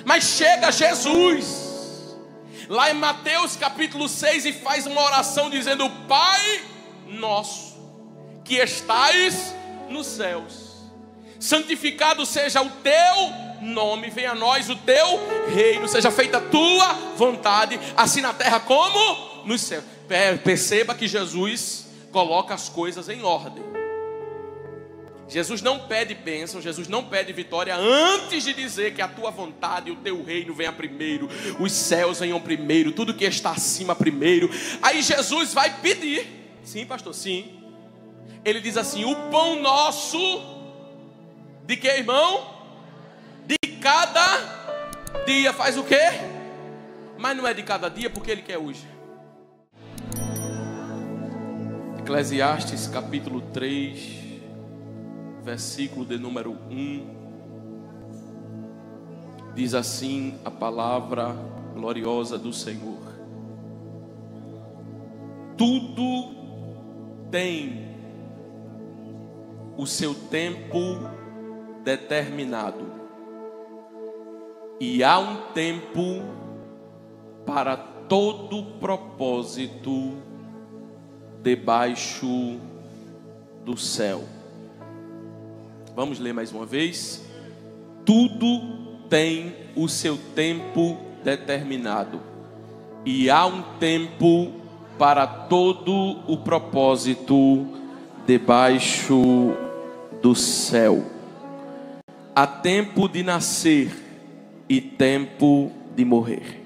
Mas chega Jesus lá em Mateus capítulo 6 e faz uma oração dizendo: Pai nosso que estais nos céus, santificado seja o teu nome, venha a nós o teu reino, seja feita a tua vontade, assim na terra como nos céus. Perceba que Jesus coloca as coisas em ordem. Jesus não pede bênção, Jesus não pede vitória antes de dizer que a tua vontade e o teu reino venha primeiro, os céus venham primeiro, tudo que está acima primeiro. Aí Jesus vai pedir, sim pastor, sim. Ele diz assim: o pão nosso, de que, irmão? De cada dia. Faz o quê? Mas não é de cada dia, porque ele quer hoje. Eclesiastes capítulo 3, versículo de número 1, diz assim a palavra gloriosa do Senhor: tudo tem o seu tempo determinado, e há um tempo para todo propósito debaixo do céu. Vamos ler mais uma vez. Tudo tem o seu tempo determinado, e há um tempo para todo o propósito debaixo do céu. Há tempo de nascer e tempo de morrer,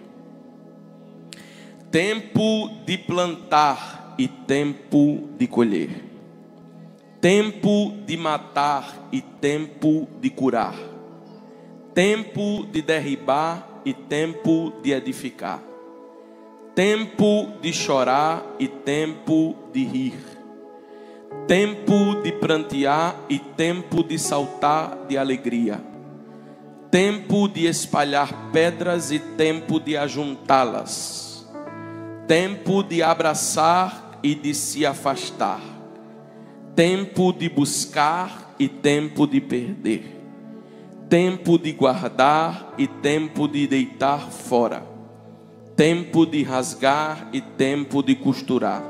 tempo de plantar e tempo de colher, tempo de matar e tempo de curar, tempo de derribar e tempo de edificar, tempo de chorar e tempo de rir, tempo de prantear e tempo de saltar de alegria, tempo de espalhar pedras e tempo de ajuntá-las, tempo de abraçar e de se afastar, tempo de buscar e tempo de perder, tempo de guardar e tempo de deitar fora, tempo de rasgar e tempo de costurar,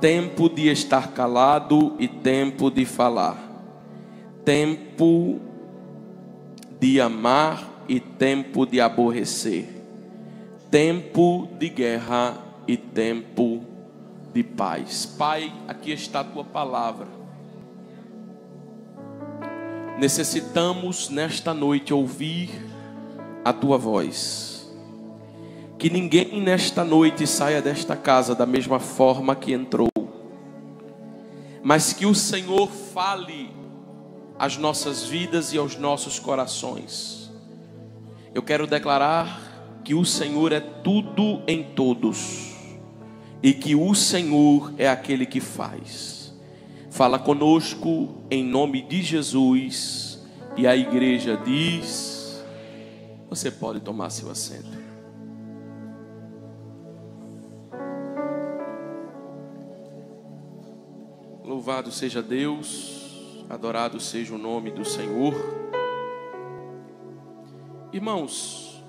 tempo de estar calado e tempo de falar, tempo de amar e tempo de aborrecer, tempo de guerra e tempo de paz. Pai, aqui está a tua palavra. Necessitamos nesta noite ouvir a tua voz. Que ninguém nesta noite saia desta casa da mesma forma que entrou, mas que o Senhor fale às nossas vidas e aos nossos corações. Eu quero declarar que o Senhor é tudo em todos, e que o Senhor é aquele que faz. Fala conosco em nome de Jesus. E a igreja diz: você pode tomar seu assento. Louvado seja Deus, adorado seja o nome do Senhor. Irmãos,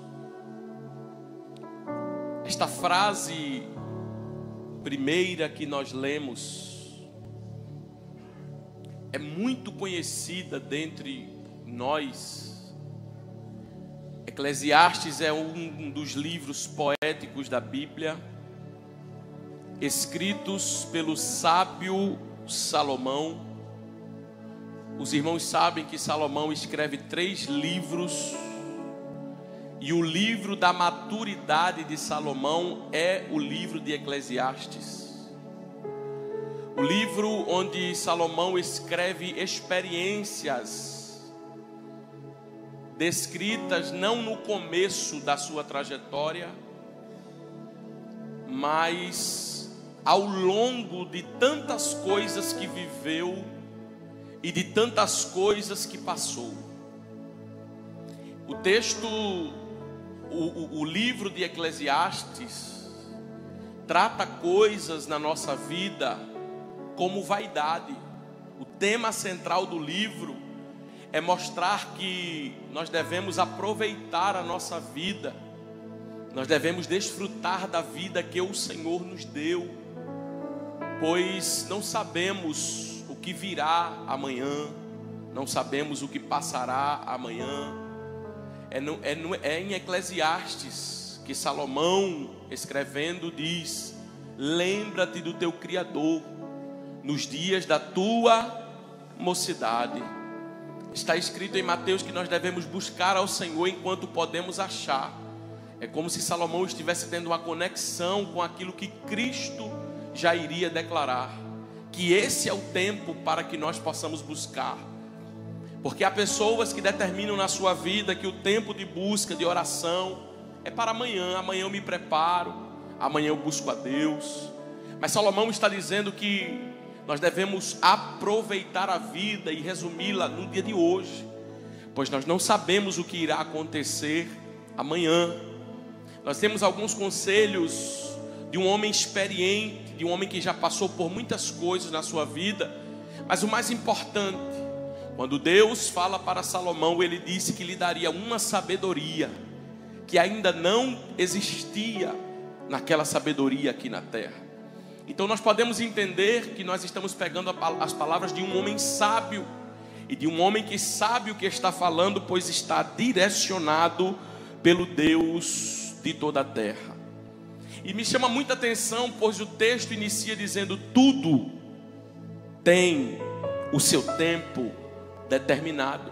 esta frase primeira que nós lemos é muito conhecida dentre nós. Eclesiastes é um dos livros poéticos da Bíblia, escritos pelo sábio Salomão. Os irmãos sabem que Salomão escreve 3 livros, e o livro da maturidade de Salomão é o livro de Eclesiastes. O livro onde Salomão escreve experiências descritas não no começo da sua trajetória, mas ao longo de tantas coisas que viveu e de tantas coisas que passou. O texto, o livro de Eclesiastes trata coisas na nossa vida como vaidade. O tema central do livro é mostrar que nós devemos aproveitar a nossa vida, nós devemos desfrutar da vida que o Senhor nos deu, pois não sabemos o que virá amanhã, não sabemos o que passará amanhã. É em Eclesiastes que Salomão, escrevendo, diz: lembra-te do teu Criador nos dias da tua mocidade. Está escrito em Mateus que nós devemos buscar ao Senhor enquanto podemos achar. É como se Salomão estivesse tendo uma conexão com aquilo que Cristo já iria declarar, que esse é o tempo para que nós possamos buscar. Porque há pessoas que determinam na sua vida que o tempo de busca, de oração, é para amanhã. Amanhã eu me preparo, amanhã eu busco a Deus. Mas Salomão está dizendo que nós devemos aproveitar a vida e resumi-la no dia de hoje, pois nós não sabemos o que irá acontecer amanhã. Nós temos alguns conselhos de um homem experiente, de um homem que já passou por muitas coisas na sua vida. Mas o mais importante, quando Deus fala para Salomão, ele disse que lhe daria uma sabedoria que ainda não existia naquela sabedoria aqui na terra. Então nós podemos entender que nós estamos pegando as palavras de um homem sábio, e de um homem que sabe o que está falando, pois está direcionado pelo Deus de toda a terra. E me chama muita atenção, pois o texto inicia dizendo: tudo tem o seu tempo determinado,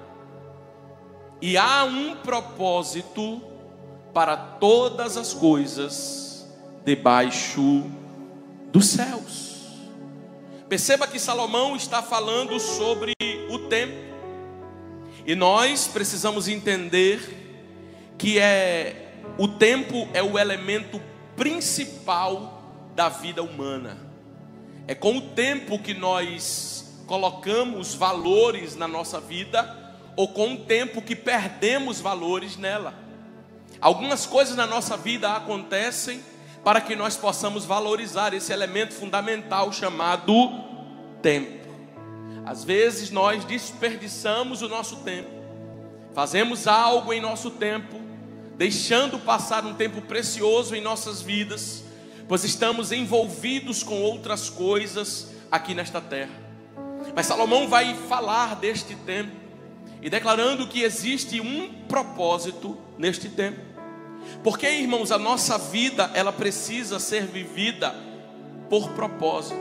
e há um propósito para todas as coisas debaixo dos céus. Perceba que Salomão está falando sobre o tempo, e nós precisamos entender que o tempo é o elemento principal da vida humana. É com o tempo que nós colocamos valores na nossa vida, ou com o tempo que perdemos valores nela. Algumas coisas na nossa vida acontecem para que nós possamos valorizar esse elemento fundamental chamado tempo. Às vezes nós desperdiçamos o nosso tempo, fazemos algo em nosso tempo, deixando passar um tempo precioso em nossas vidas, pois estamos envolvidos com outras coisas aqui nesta terra. Mas Salomão vai falar deste tempo, e declarando que existe um propósito neste tempo. Porque, irmãos, a nossa vida, ela precisa ser vivida por propósito.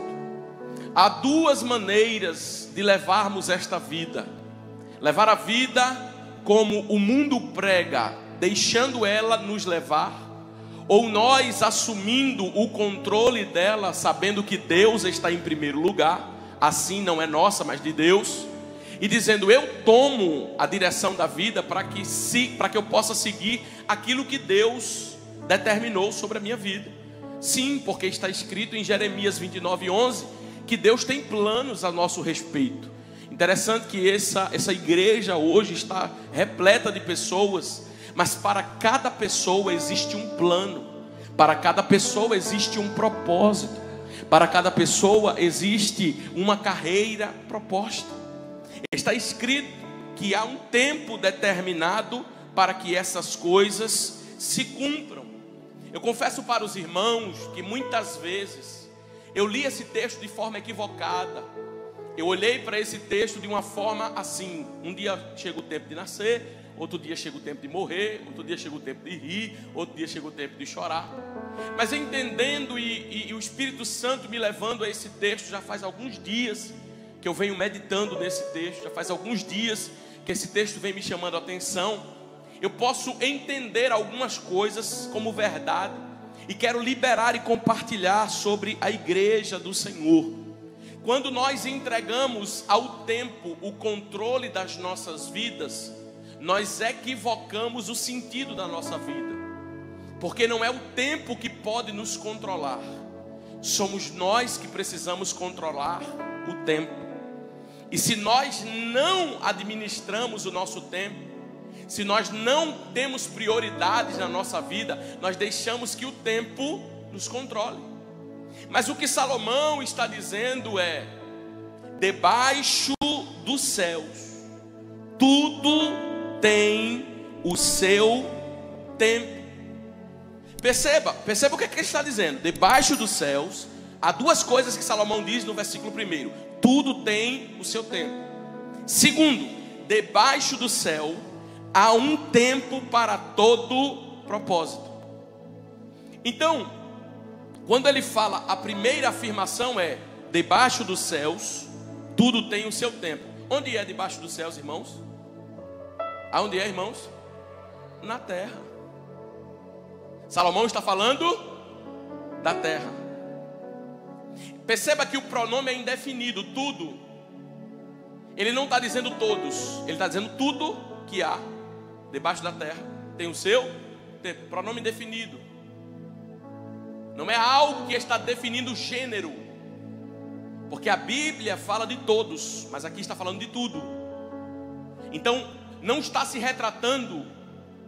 Há duas maneiras de levarmos esta vida: levar a vida como o mundo prega, deixando ela nos levar, ou nós assumindo o controle dela, sabendo que Deus está em primeiro lugar, assim não é nossa, mas de Deus, e dizendo: eu tomo a direção da vida para que eu possa seguir aquilo que Deus determinou sobre a minha vida. Sim, porque está escrito em Jeremias 29:11 que Deus tem planos a nosso respeito. Interessante que essa igreja hoje está repleta de pessoas, mas para cada pessoa existe um plano, para cada pessoa existe um propósito, para cada pessoa existe uma carreira proposta. Está escrito que há um tempo determinado para que essas coisas se cumpram. Eu confesso para os irmãos que muitas vezes eu li esse texto de forma equivocada. Eu olhei para esse texto de uma forma assim: um dia chega o tempo de nascer, outro dia chega o tempo de morrer, outro dia chega o tempo de rir, outro dia chega o tempo de chorar. Mas entendendo e o Espírito Santo me levando a esse texto, já faz alguns dias que eu venho meditando nesse texto, já faz alguns dias que esse texto vem me chamando a atenção. Eu posso entender algumas coisas como verdade, e quero liberar e compartilhar sobre a igreja do Senhor. Quando nós entregamos ao tempo o controle das nossas vidas, nós equivocamos o sentido da nossa vida, porque não é o tempo que pode nos controlar, somos nós que precisamos controlar o tempo. E se nós não administramos o nosso tempo, se nós não temos prioridades na nossa vida, nós deixamos que o tempo nos controle. Mas o que Salomão está dizendo é: debaixo dos céus Tudo tem o seu tempo. Perceba o que ele está dizendo. Debaixo dos céus, há duas coisas que Salomão diz no versículo 1. Tudo tem o seu tempo. Segundo, debaixo do céu há um tempo para todo propósito. Então, quando ele fala, a primeira afirmação é: debaixo dos céus tudo tem o seu tempo. Onde é debaixo dos céus, irmãos? Aonde é, irmãos? Na terra. Salomão está falando da terra. Perceba que o pronome é indefinido, tudo. Ele não está dizendo todos, ele está dizendo tudo que há debaixo da terra tem o seu tempo. Pronome indefinido. Não é algo que está definindo o gênero, porque a Bíblia fala de todos, mas aqui está falando de tudo. Então não está se retratando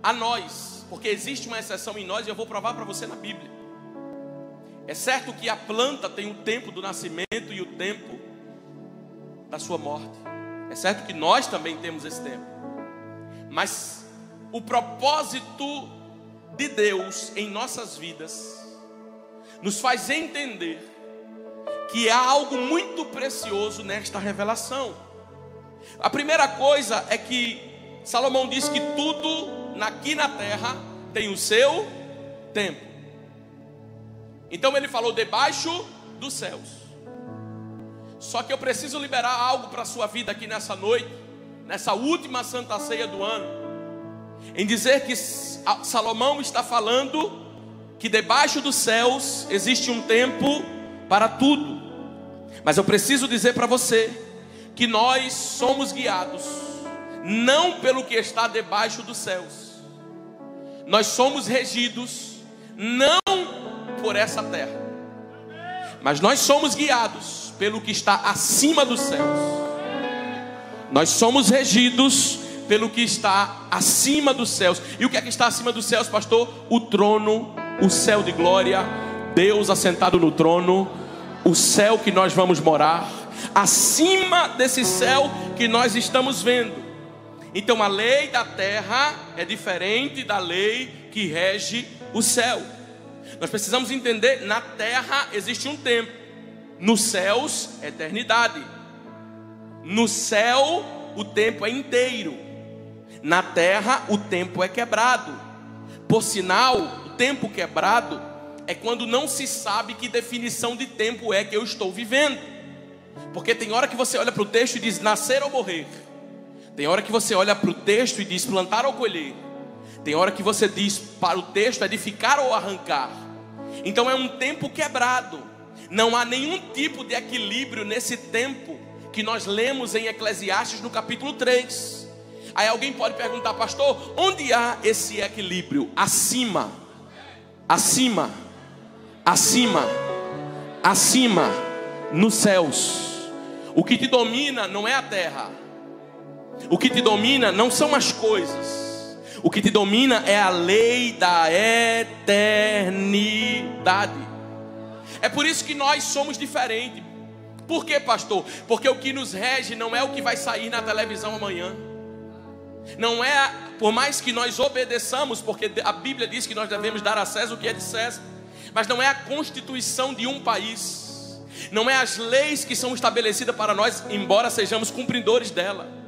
a nós, porque existe uma exceção em nós e eu vou provar para você na Bíblia. É certo que a planta tem o tempo do nascimento e o tempo da sua morte. É certo que nós também temos esse tempo. Mas o propósito de Deus em nossas vidas nos faz entender que há algo muito precioso nesta revelação. A primeira coisa é que Salomão diz que tudo aqui na terra tem o seu tempo. Então ele falou debaixo dos céus. Só que eu preciso liberar algo para a sua vida aqui nessa noite, nessa última Santa Ceia do ano, em dizer que Salomão está falando que debaixo dos céus existe um tempo para tudo. Mas eu preciso dizer para você que nós somos guiados não pelo que está debaixo dos céus. Nós somos regidos não por essa terra, mas nós somos guiados pelo que está acima dos céus. Nós somos regidos pelo que está acima dos céus. E o que é que está acima dos céus, pastor? O trono, o céu de glória, Deus assentado no trono, o céu que nós vamos morar, acima desse céu que nós estamos vendo. Então a lei da terra é diferente da lei que rege o céu. Nós precisamos entender, na terra existe um tempo, nos céus eternidade. No céu o tempo é inteiro, na terra o tempo é quebrado. Por sinal, o tempo quebrado é quando não se sabe que definição de tempo é que eu estou vivendo. Porque tem hora que você olha para o texto e diz nascer ou morrer. Tem hora que você olha para o texto e diz plantar ou colher. Tem hora que você diz para o texto edificar ou arrancar. Então é um tempo quebrado. Não há nenhum tipo de equilíbrio nesse tempo que nós lemos em Eclesiastes no capítulo 3. Aí alguém pode perguntar, pastor, onde há esse equilíbrio? Acima, acima, acima, acima, nos céus. O que te domina não é a terra. O que te domina não são as coisas. O que te domina é a lei da eternidade. É por isso que nós somos diferentes. Por quê, pastor? Porque o que nos rege não é o que vai sair na televisão amanhã. Não é, por mais que nós obedeçamos, porque a Bíblia diz que nós devemos dar a César o que é de César. Mas não é a constituição de um país. Não é as leis que são estabelecidas para nós, embora sejamos cumpridores dela.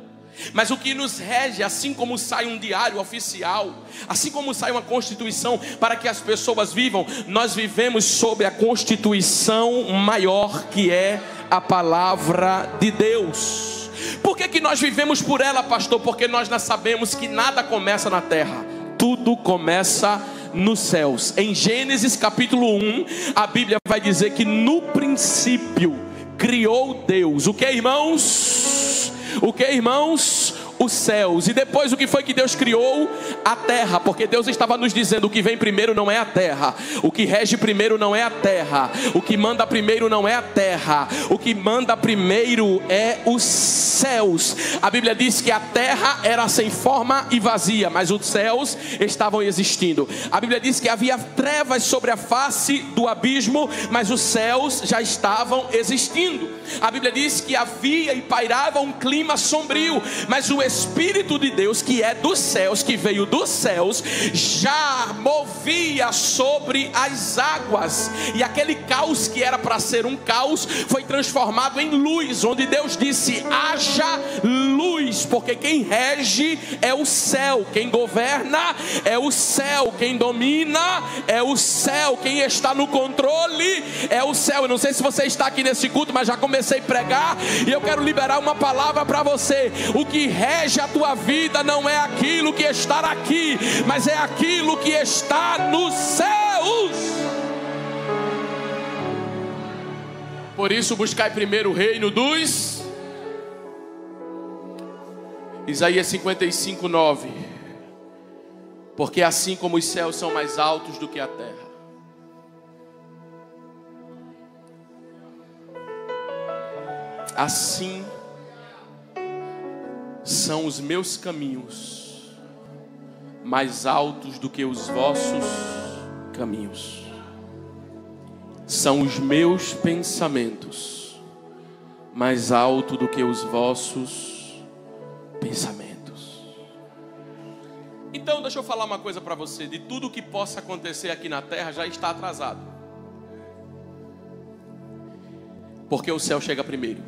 Mas o que nos rege, assim como sai um diário oficial, assim como sai uma constituição para que as pessoas vivam, nós vivemos sob a constituição maior, que é a palavra de Deus. Por que nós vivemos por ela, pastor? Porque nós sabemos que nada começa na terra, tudo começa nos céus. Em Gênesis capítulo 1, a Bíblia vai dizer que no princípio criou Deus. O que, irmãos? O que, irmãos? Os céus. E depois o que foi que Deus criou? A terra. Porque Deus estava nos dizendo: o que vem primeiro não é a terra, o que rege primeiro não é a terra, o que manda primeiro não é a terra, o que manda primeiro é os céus. A Bíblia diz que a terra era sem forma e vazia, mas os céus estavam existindo. A Bíblia diz que havia trevas sobre a face do abismo, mas os céus já estavam existindo. A Bíblia diz que havia e pairava um clima sombrio, mas o Espírito de Deus, que é dos céus, que veio dos céus, já movia sobre as águas. E aquele caos que era para ser um caos foi transformado em luz, onde Deus disse: haja luz, porque quem rege é o céu, quem governa é o céu, quem domina é o céu, quem está no controle é o céu. Eu não sei se você está aqui nesse culto, mas já comecei a pregar e eu quero liberar uma palavra para você. O que rege a tua vida não é aquilo que está aqui, mas é aquilo que está nos céus. Por isso buscai primeiro o reino dos... Isaías 55, 9. Porque assim como os céus são mais altos do que a terra, assim são os meus caminhos mais altos do que os vossos caminhos. São os meus pensamentos mais altos do que os vossos pensamentos. Então deixa eu falar uma coisa para você. De tudo que possa acontecer aqui na terra já está atrasado, porque o céu chega primeiro.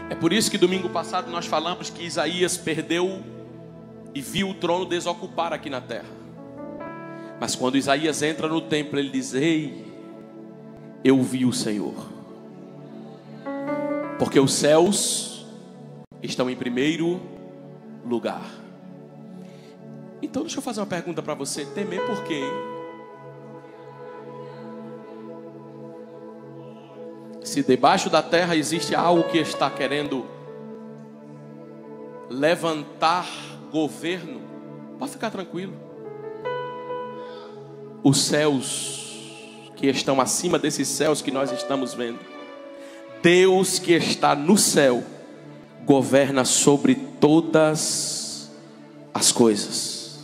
É por isso que domingo passado nós falamos que Isaías perdeu e viu o trono desocupar aqui na terra. Mas quando Isaías entra no templo, ele diz: ei, eu vi o Senhor. Porque os céus estão em primeiro lugar. Então deixa eu fazer uma pergunta para você. Temer por quê? Se debaixo da terra existe algo que está querendo levantar governo, pode ficar tranquilo. Os céus que estão acima desses céus que nós estamos vendo, Deus que está no céu governa sobre todas as coisas.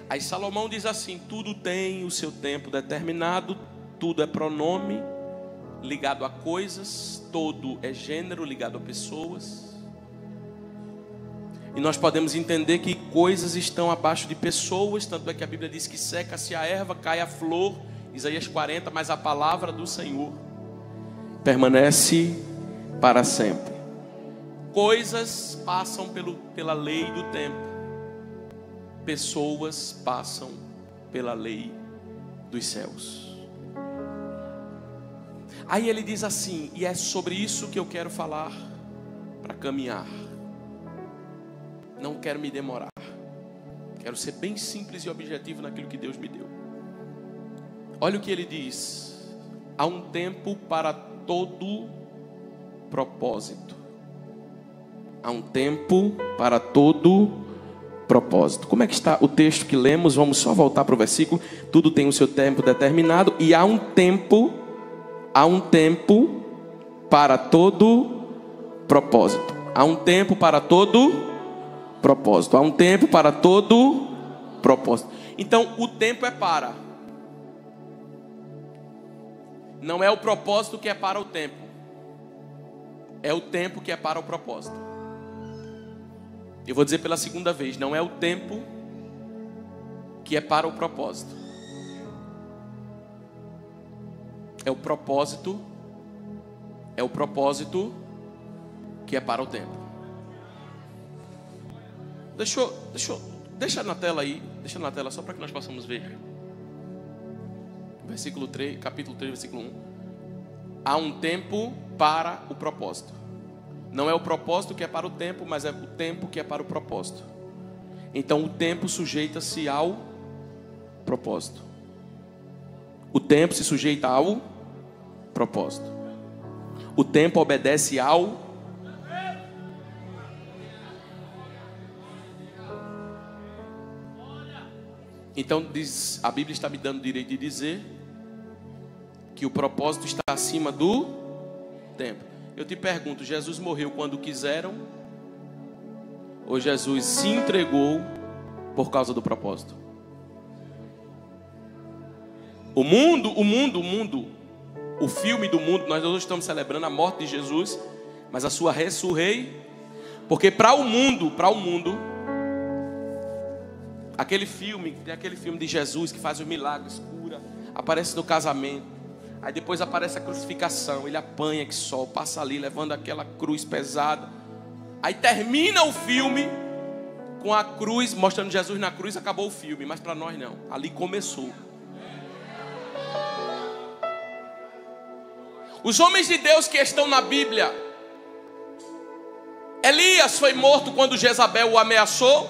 Aí Salomão diz assim: tudo tem o seu tempo determinado, tudo é pronome ligado a coisas, todo é gênero ligado a pessoas. E nós podemos entender que coisas estão abaixo de pessoas, tanto é que a Bíblia diz que seca-se a erva, cai a flor, Isaías 40, mas a palavra do Senhor permanece para sempre. Coisas passam pela lei do tempo, pessoas passam pela lei dos céus. Aí ele diz assim, e é sobre isso que eu quero falar para caminhar. Não quero me demorar, quero ser bem simples e objetivo naquilo que Deus me deu. Olha o que ele diz: há um tempo para todo propósito. Há um tempo para todo propósito. Como é que está o texto que lemos? Vamos só voltar para o versículo. Tudo tem o seu tempo determinado, e há um tempo para todo propósito. Há um tempo para todo propósito. Há um tempo para todo propósito. Então o tempo é para. Não é o propósito que é para o tempo, é o tempo que é para o propósito. Eu vou dizer pela segunda vez: não é o tempo que é para o propósito, é o propósito que é para o tempo. Deixa na tela aí, deixa na tela só para que nós possamos ver. Versículo 3, capítulo 3, versículo 1. Há um tempo para o propósito. Não é o propósito que é para o tempo, mas é o tempo que é para o propósito. Então o tempo sujeita-se ao propósito. O tempo se sujeita ao propósito. O tempo obedece ao... Então diz, a Bíblia está me dando o direito de dizer que o propósito está acima do tempo. Eu te pergunto, Jesus morreu quando quiseram? Ou Jesus se entregou por causa do propósito? O filme do mundo, nós hoje estamos celebrando a morte de Jesus, mas a sua ressurreição. Porque para o mundo, tem aquele filme de Jesus que faz os milagres, cura, aparece no casamento, aí depois aparece a crucificação, ele apanha que sol, passa ali levando aquela cruz pesada, aí termina o filme com a cruz, mostrando Jesus na cruz, acabou o filme, mas para nós não, ali começou. Os homens de Deus que estão na Bíblia, Elias foi morto quando Jezabel o ameaçou.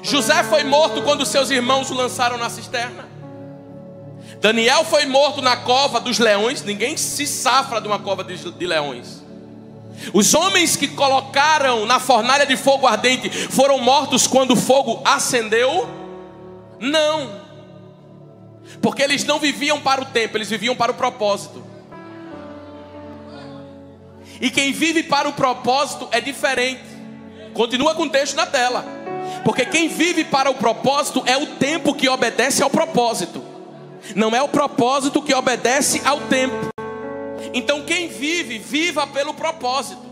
José foi morto quando seus irmãos o lançaram na cisterna. Daniel foi morto na cova dos leões. Ninguém se safra de uma cova de leões. Os homens que colocaram na fornalha de fogo ardente foram mortos quando o fogo acendeu? Não, porque eles não viviam para o tempo, eles viviam para o propósito. E quem vive para o propósito é diferente. Continua com o texto na tela. Porque quem vive para o propósito é o tempo que obedece ao propósito. Não é o propósito que obedece ao tempo. Então quem vive, viva pelo propósito.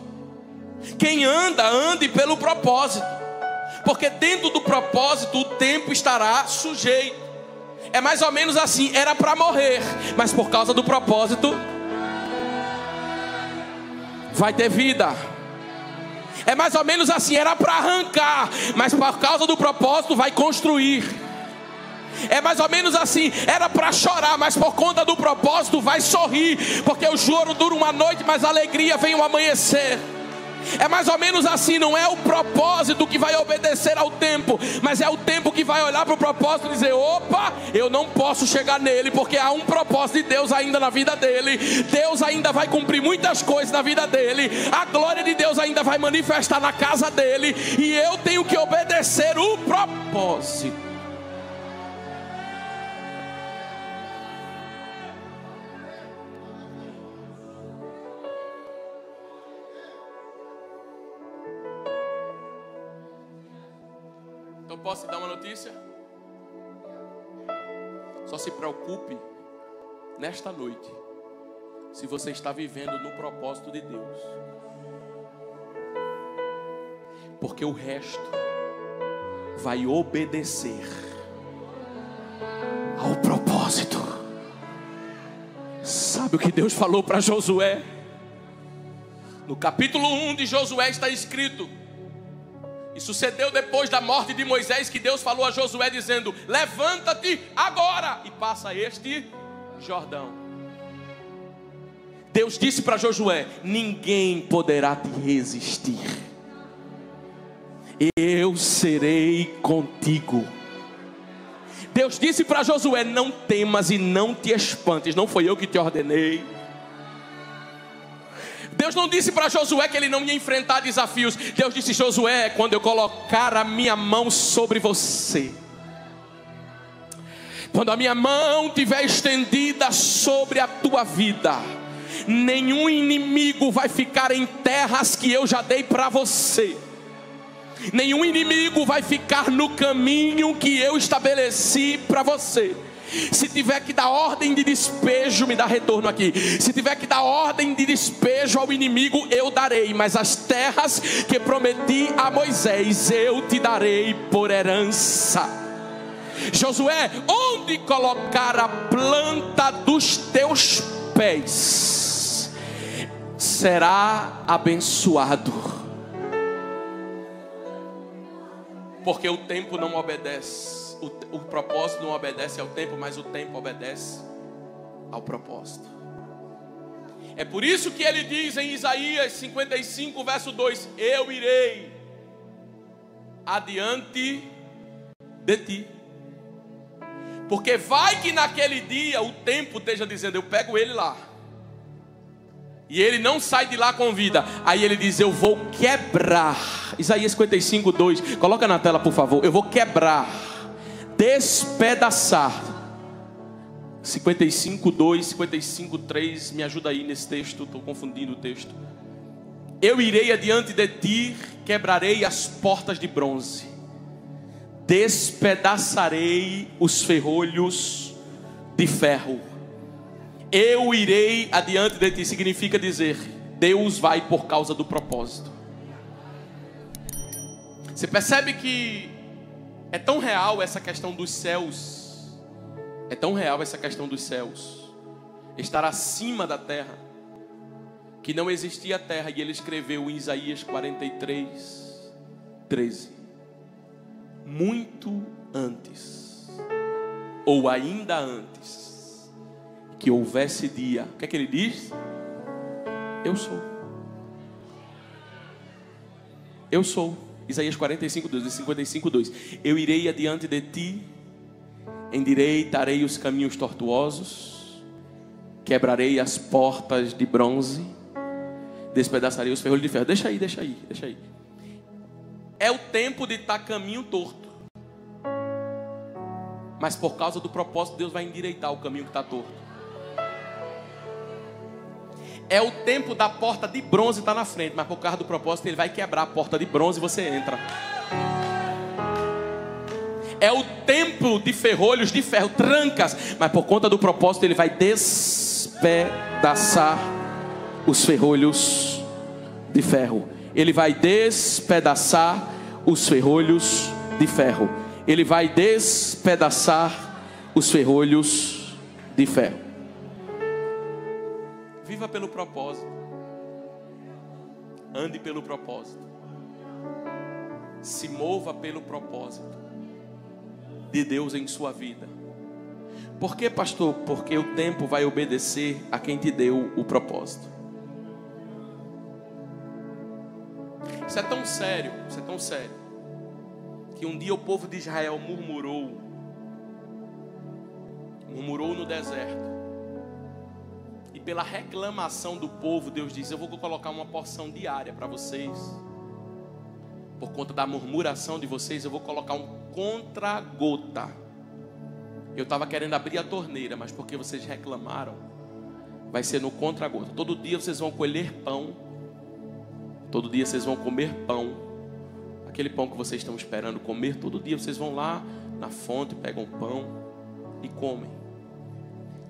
Quem anda, ande pelo propósito. Porque dentro do propósito o tempo estará sujeito. É mais ou menos assim, era para morrer, mas por causa do propósito vai ter vida. É mais ou menos assim, era para arrancar, mas por causa do propósito vai construir. É mais ou menos assim, era para chorar, mas por conta do propósito vai sorrir. Porque o choro dura uma noite, mas a alegria vem ao amanhecer. É mais ou menos assim, não é o propósito que vai obedecer ao tempo, mas é o tempo que vai olhar para o propósito e dizer: opa, eu não posso chegar nele, porque há um propósito de Deus ainda na vida dele. Deus ainda vai cumprir muitas coisas na vida dele. A glória de Deus ainda vai manifestar na casa dele. E eu tenho que obedecer o propósito. Eu posso dar uma notícia? Só se preocupe nesta noite se você está vivendo no propósito de Deus, porque o resto vai obedecer ao propósito. Sabe o que Deus falou para Josué? No capítulo 1 de Josué está escrito: e sucedeu depois da morte de Moisés que Deus falou a Josué dizendo: levanta-te agora e passa este Jordão. Deus disse para Josué: ninguém poderá te resistir. Eu serei contigo. Deus disse para Josué: não temas e não te espantes. Não foi eu que te ordenei. Deus não disse para Josué que ele não ia enfrentar desafios. Deus disse: Josué, quando eu colocar a minha mão sobre você, quando a minha mão estiver estendida sobre a tua vida, nenhum inimigo vai ficar em terras que eu já dei para você. Nenhum inimigo vai ficar no caminho que eu estabeleci para você. Se tiver que dar ordem de despejo, me dá retorno aqui. Se tiver que dar ordem de despejo ao inimigo, eu darei. Mas as terras que prometi a Moisés, eu te darei por herança. Josué, onde colocar a planta dos teus pés, será abençoado. Porque o tempo não obedece. O propósito não obedece ao tempo, mas o tempo obedece ao propósito. É por isso que ele diz em Isaías 55, verso 2: eu irei adiante de ti. Porque vai que naquele dia o tempo esteja dizendo: eu pego ele lá, e ele não sai de lá com vida. Aí ele diz: eu vou quebrar. Isaías 55, 2. Coloca na tela, por favor. Eu vou quebrar, despedaçar. 55, 2, 55, 3. Me ajuda aí nesse texto, estou confundindo o texto. Eu irei adiante de ti, quebrarei as portas de bronze, despedaçarei os ferrolhos de ferro. Eu irei adiante de ti significa dizer: Deus vai por causa do propósito. Você percebe que é tão real essa questão dos céus, é tão real essa questão dos céus, estar acima da terra, que não existia terra, e ele escreveu em Isaías 43, 13: muito antes, ou ainda antes que houvesse dia, o que é que ele diz? Eu sou. Eu sou. Isaías 45, 2 e 55, 2. Eu irei adiante de ti, endireitarei os caminhos tortuosos, quebrarei as portas de bronze, despedaçarei os ferrolhos de ferro. Deixa aí. É o tempo de estar caminho torto, mas por causa do propósito, Deus vai endireitar o caminho que está torto. É o tempo da porta de bronze estar na frente, mas por causa do propósito, ele vai quebrar a porta de bronze e você entra. É o tempo de ferrolhos de ferro, trancas, mas por conta do propósito, ele vai despedaçar os ferrolhos de ferro. Ele vai despedaçar os ferrolhos de ferro. Ele vai despedaçar os ferrolhos de ferro. Viva pelo propósito. Ande pelo propósito. Se mova pelo propósito de Deus em sua vida. Por que, pastor? Porque o tempo vai obedecer a quem te deu o propósito. Isso é tão sério, que um dia o povo de Israel murmurou no deserto. E pela reclamação do povo, Deus diz: eu vou colocar uma porção diária para vocês. Por conta da murmuração de vocês, eu vou colocar um contra-gota. Eu estava querendo abrir a torneira, mas porque vocês reclamaram, vai ser no contra-gota. Todo dia vocês vão colher pão. Todo dia vocês vão comer pão. Aquele pão que vocês estão esperando comer, todo dia vocês vão lá na fonte, pegam pão e comem.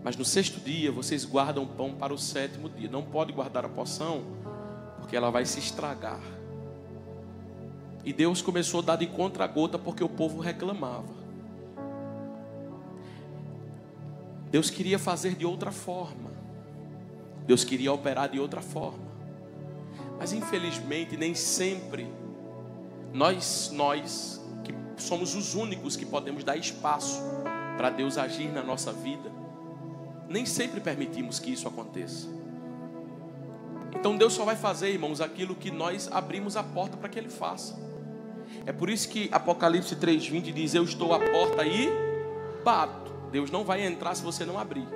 Mas no sexto dia vocês guardam pão para o sétimo dia. Não pode guardar a porção, porque ela vai se estragar. E Deus começou a dar de contra-gota porque o povo reclamava. Deus queria fazer de outra forma. Deus queria operar de outra forma. Mas infelizmente nem sempre nós que somos os únicos que podemos dar espaço para Deus agir na nossa vida, nem sempre permitimos que isso aconteça. Então Deus só vai fazer, irmãos, aquilo que nós abrimos a porta para que Ele faça. É por isso que Apocalipse 3:20 diz: eu estou à porta e bato. Deus não vai entrar se você não abrir.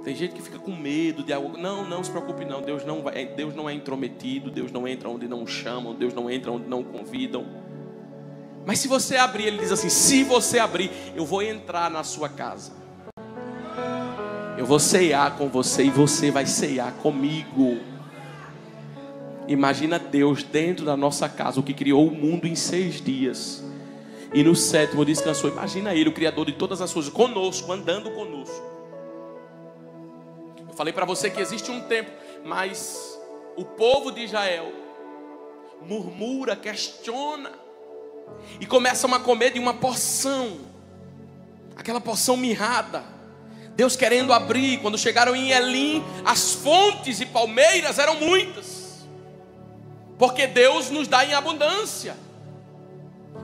Tem gente que fica com medo de algo. Não se preocupe não. Deus não é intrometido. Deus não entra onde não chamam. Deus não entra onde não convidam. Mas se você abrir, Ele diz assim: se você abrir, eu vou entrar na sua casa. Eu vou ceiar com você e você vai ceiar comigo. Imagina Deus dentro da nossa casa, o que criou o mundo em 6 dias. E no 7º descansou. Imagina Ele, o Criador de todas as coisas, conosco, andando conosco. Eu falei para você que existe um tempo, mas o povo de Israel murmura, questiona e começam a comer de uma porção, aquela porção mirrada. Deus querendo abrir. Quando chegaram em Elim, as fontes e palmeiras eram muitas, porque Deus nos dá em abundância.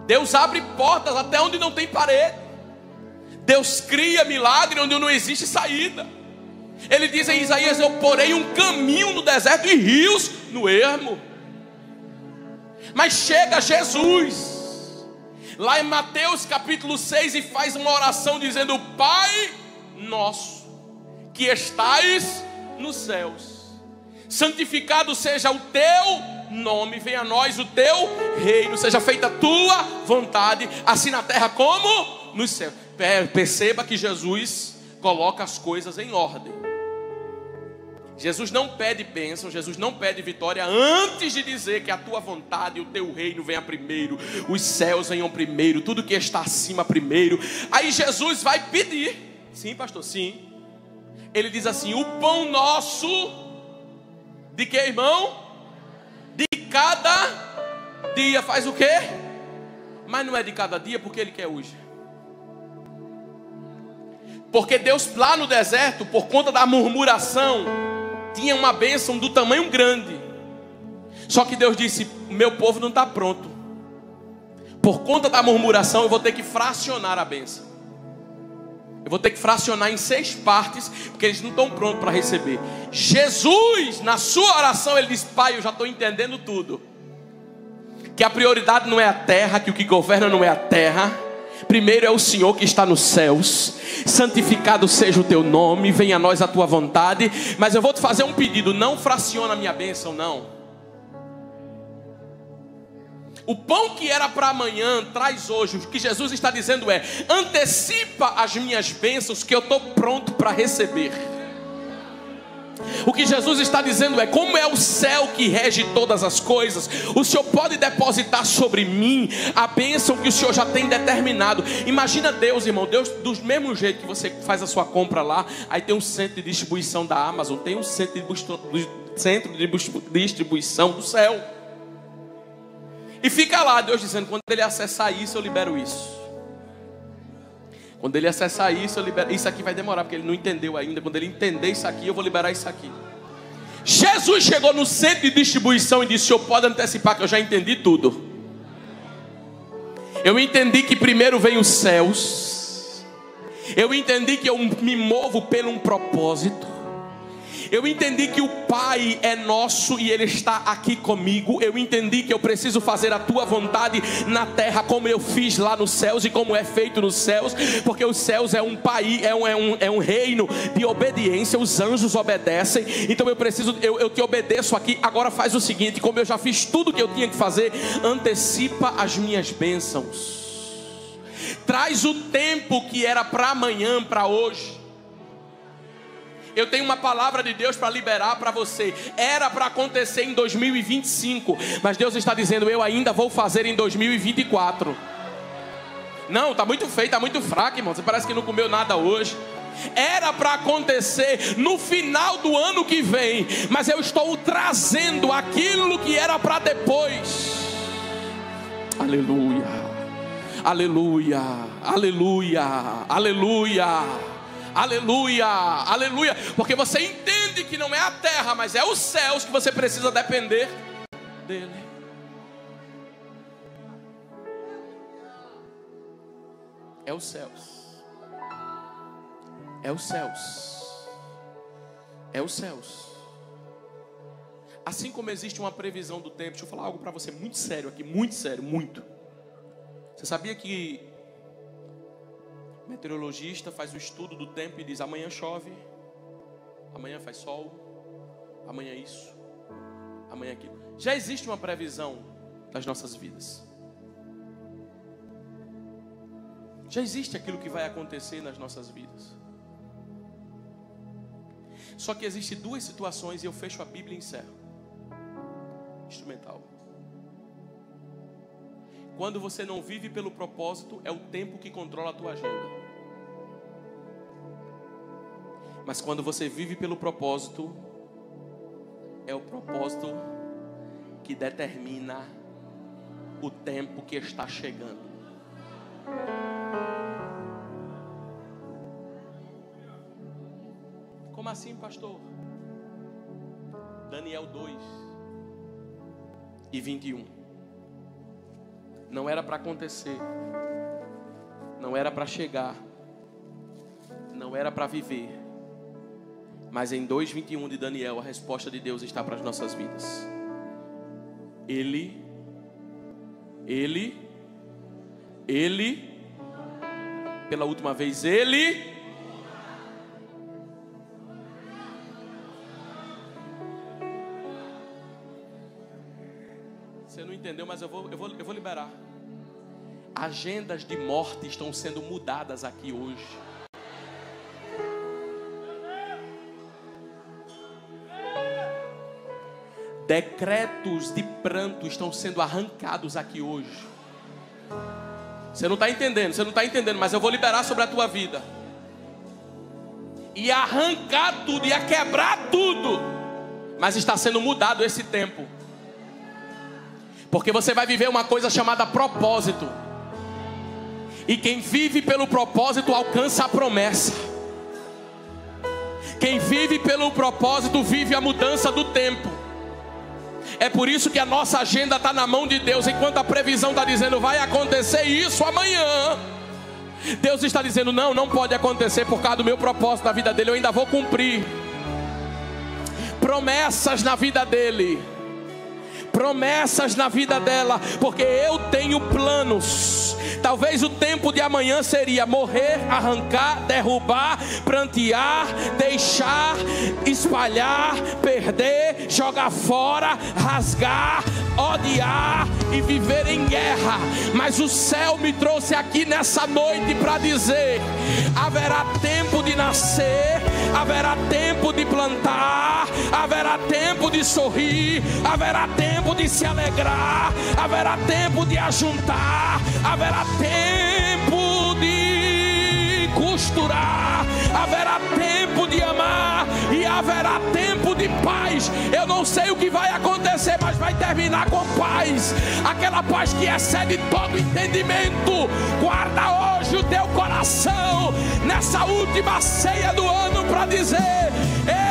Deus abre portas até onde não tem parede. Deus cria milagre onde não existe saída. Ele diz em Isaías: eu porei um caminho no deserto e rios no ermo. Mas chega Jesus lá em Mateus capítulo 6 e faz uma oração dizendo: Pai nosso que estais nos céus, santificado seja o teu nome, venha a nós o teu reino, seja feita a tua vontade, assim na terra como nos céus. Perceba que Jesus coloca as coisas em ordem. Jesus não pede bênção, Jesus não pede vitória antes de dizer que a tua vontade e o teu reino venha primeiro, os céus venham primeiro, tudo que está acima primeiro. Aí Jesus vai pedir. Sim, pastor, sim. Ele diz assim: o pão nosso, de que, irmão? De cada dia. Faz o quê? Mas não é de cada dia, porque Ele quer hoje. Porque Deus lá no deserto, por conta da murmuração, tinha uma bênção do tamanho grande. Só que Deus disse: meu povo não está pronto. Por conta da murmuração, eu vou ter que fracionar a bênção. Eu vou ter que fracionar em 6 partes, porque eles não estão prontos para receber. Jesus, na sua oração, ele diz: Pai, eu já estou entendendo tudo. Que a prioridade não é a terra, que o que governa não é a terra. Primeiro é o Senhor que está nos céus. Santificado seja o teu nome, venha a nós a tua vontade. Mas eu vou te fazer um pedido: não fraciona a minha bênção, não. O pão que era para amanhã, traz hoje. O que Jesus está dizendo é: antecipa as minhas bênçãos, que eu estou pronto para receber. O que Jesus está dizendo é: como é o céu que rege todas as coisas, o Senhor pode depositar sobre mim a bênção que o Senhor já tem determinado. Imagina Deus, irmão. Deus, do mesmo jeito que você faz a sua compra lá, aí tem um centro de distribuição da Amazon, tem um centro de distribuição do céu. E fica lá Deus dizendo: quando ele acessar isso, eu libero isso. Quando ele acessar isso, eu libero. Isso aqui vai demorar, porque ele não entendeu ainda. Quando ele entender isso aqui, eu vou liberar isso aqui. Jesus chegou no centro de distribuição e disse: o Senhor pode antecipar, que eu já entendi tudo. Eu entendi que primeiro vem os céus. Eu entendi que eu me movo por um propósito. Eu entendi que o Pai é nosso e Ele está aqui comigo. Eu entendi que eu preciso fazer a tua vontade na terra, como eu fiz lá nos céus e como é feito nos céus. Porque os céus é um país, é um reino de obediência. Os anjos obedecem. Então eu te obedeço aqui. Agora faz o seguinte: como eu já fiz tudo o que eu tinha que fazer, antecipa as minhas bênçãos. Traz o tempo que era para amanhã, para hoje. Eu tenho uma palavra de Deus para liberar para você. Era para acontecer em 2025, mas Deus está dizendo: eu ainda vou fazer em 2024. Não, está muito feio, está muito fraco, irmão. Você parece que não comeu nada hoje. Era para acontecer no final do ano que vem, mas eu estou trazendo aquilo que era para depois. Aleluia, aleluia, aleluia, aleluia. Aleluia, aleluia. Porque você entende que não é a terra, mas é os céus que você precisa depender dele. É os céus. É os céus. É os céus. Assim como existe uma previsão do tempo. Deixa eu falar algo para você muito sério aqui. Muito sério, muito. Você sabia que o meteorologista faz o estudo do tempo e diz: amanhã chove, amanhã faz sol, amanhã isso, amanhã aquilo. Já existe uma previsão das nossas vidas. Já existe aquilo que vai acontecer nas nossas vidas. Só que existem 2 situações, e eu fecho a Bíblia e encerro. Instrumental. Quando você não vive pelo propósito, é o tempo que controla a tua agenda. Mas quando você vive pelo propósito, é o propósito que determina o tempo que está chegando. Como assim, pastor? Daniel 2:21. Não era para acontecer, não era para chegar, não era para viver, mas em 2:21 de Daniel, a resposta de Deus está para as nossas vidas. Ele, pela última vez, Ele. Você não entendeu, mas eu vou liberar. Agendas de morte estão sendo mudadas aqui hoje. Decretos de pranto estão sendo arrancados aqui hoje. Você não está entendendo, mas eu vou liberar sobre a tua vida. ia arrancar tudo, ia quebrar tudo. Mas está sendo mudado esse tempo. Porque você vai viver uma coisa chamada propósito. E quem vive pelo propósito alcança a promessa. Quem vive pelo propósito vive a mudança do tempo. É por isso que a nossa agenda está na mão de Deus. Enquanto a previsão está dizendo vai acontecer isso amanhã, Deus está dizendo não pode acontecer por causa do meu propósito na vida dele. Eu ainda vou cumprir promessas na vida dele, promessas na vida dela, porque eu tenho planos. Talvez o tempo de amanhã seria morrer, arrancar, derrubar, prantear, deixar, espalhar, perder, jogar fora, rasgar, odiar e viver em guerra. Mas o céu me trouxe aqui nessa noite para dizer: haverá tempo de nascer, haverá tempo de plantar, haverá tempo de sorrir, haverá tempo de se alegrar, haverá tempo de ajuntar, haverá tempo de costurar, haverá tempo de amar e haverá tempo de paz. Eu não sei o que vai acontecer, mas vai terminar com paz, aquela paz que excede todo entendimento. Guarda hoje o teu coração nessa última ceia do ano para dizer: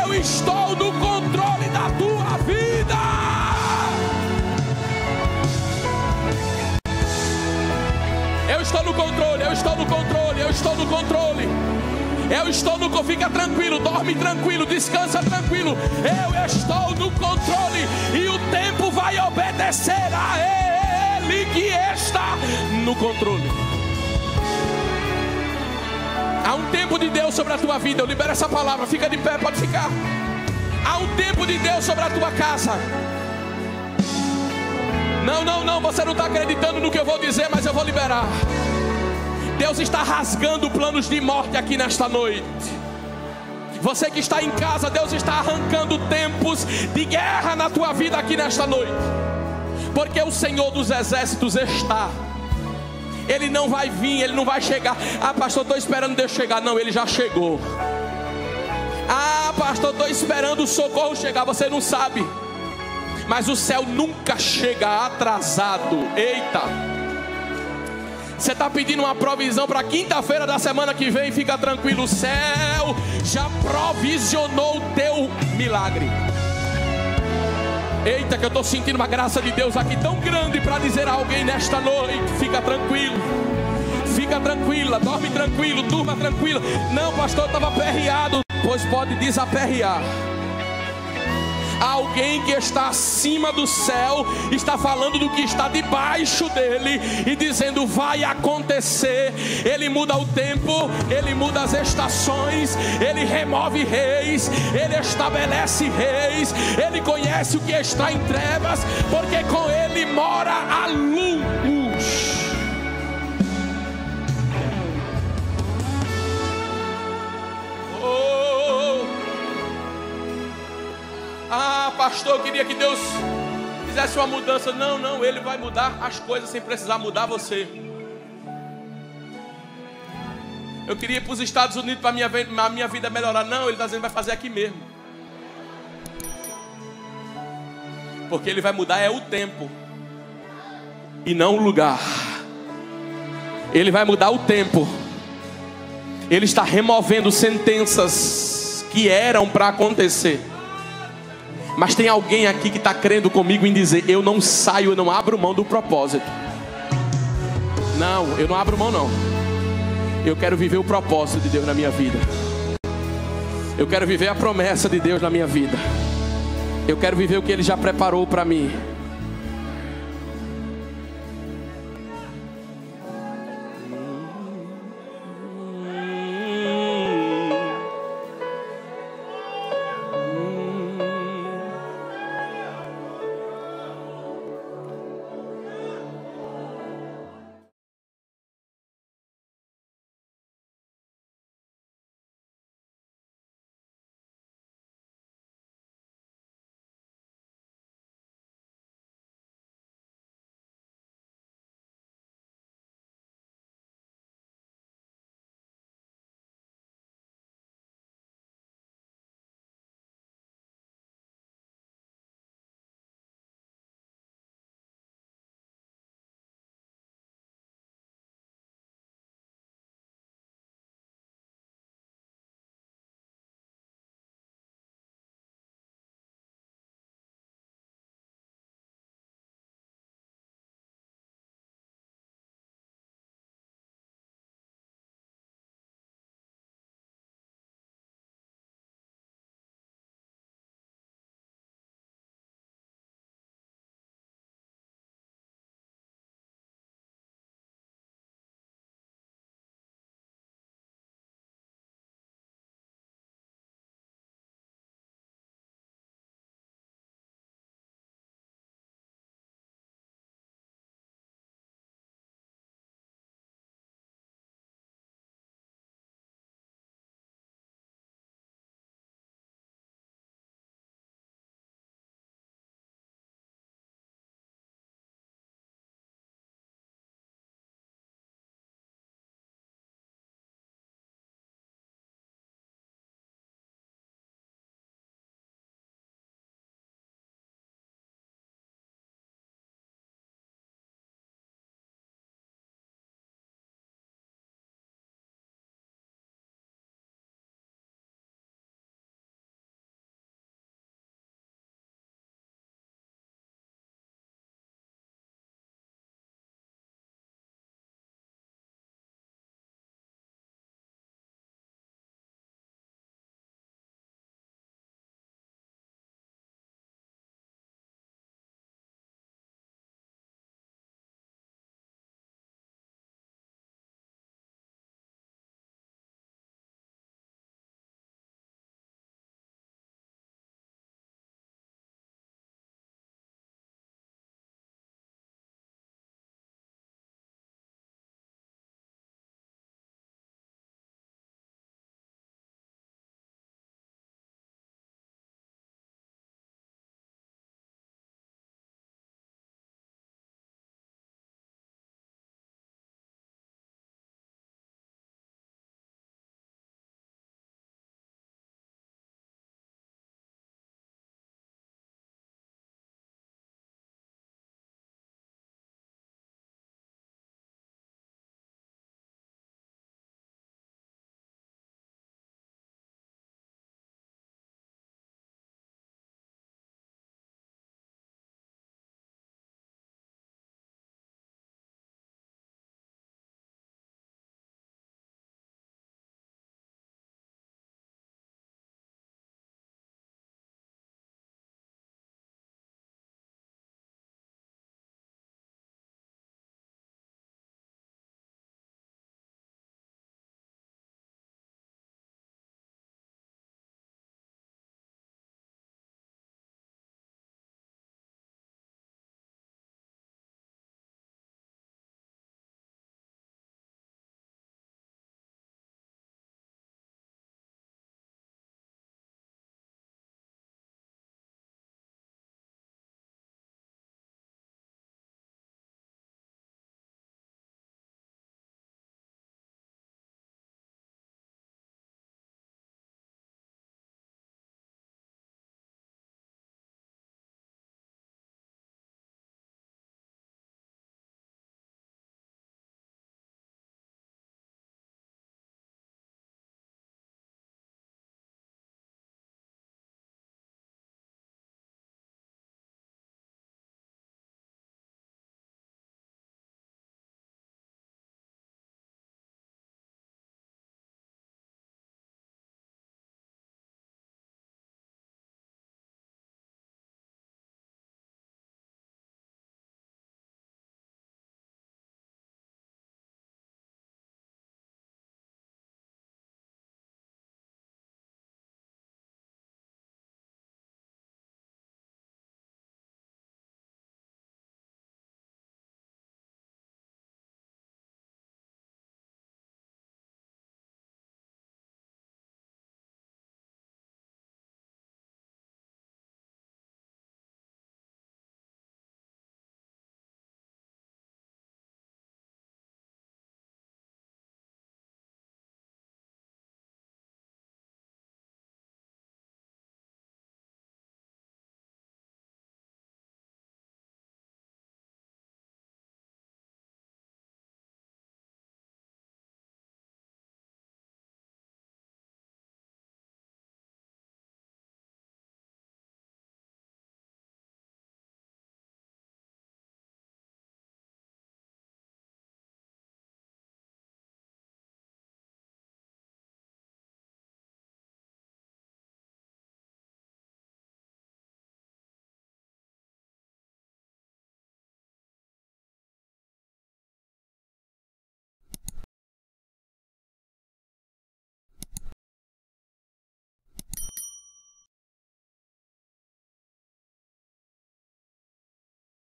eu estou no controle da tua vida. Eu estou no controle, eu estou no controle, eu estou no controle. Eu estou no controle, fica tranquilo, dorme tranquilo, descansa tranquilo. Eu estou no controle e o tempo vai obedecer a Ele que está no controle. Há um tempo de Deus sobre a tua vida, eu libero essa palavra, fica de pé, pode ficar. Há um tempo de Deus sobre a tua casa. Não, você não está acreditando no que eu vou dizer, mas eu vou liberar. Deus está rasgando planos de morte aqui nesta noite. Você que está em casa, Deus está arrancando tempos de guerra na tua vida aqui nesta noite. Porque o Senhor dos Exércitos está. Ele não vai vir, Ele não vai chegar. Ah, pastor, estou esperando Deus chegar. Não, Ele já chegou. Ah, pastor, estou esperando o socorro chegar. Você não sabe. Mas o céu nunca chega atrasado. Eita! Você está pedindo uma provisão para quinta-feira da semana que vem? Fica tranquilo, o céu já provisionou o teu milagre. Eita, que eu estou sentindo uma graça de Deus aqui tão grande para dizer a alguém nesta noite: fica tranquilo, fica tranquila, dorme tranquilo, durma tranquilo. Não, pastor, eu estava aperreado. Pois pode desaperrear. Alguém que está acima do céu está falando do que está debaixo dele e dizendo: vai acontecer. Ele muda o tempo, ele muda as estações, ele remove reis, ele estabelece reis, ele conhece o que está em trevas, porque com ele mora a luz. Ah, pastor, eu queria que Deus fizesse uma mudança. Não, Ele vai mudar as coisas sem precisar mudar você. Eu queria ir para os Estados Unidos para a minha vida melhorar. Não, Ele está dizendo que vai fazer aqui mesmo. Porque Ele vai mudar é o tempo e não o lugar. Ele vai mudar o tempo. Ele está removendo sentenças que eram para acontecer. Mas tem alguém aqui que está crendo comigo em dizer: eu não saio, eu não abro mão do propósito. Não, eu não abro mão não. Eu quero viver o propósito de Deus na minha vida. Eu quero viver a promessa de Deus na minha vida. Eu quero viver o que Ele já preparou para mim.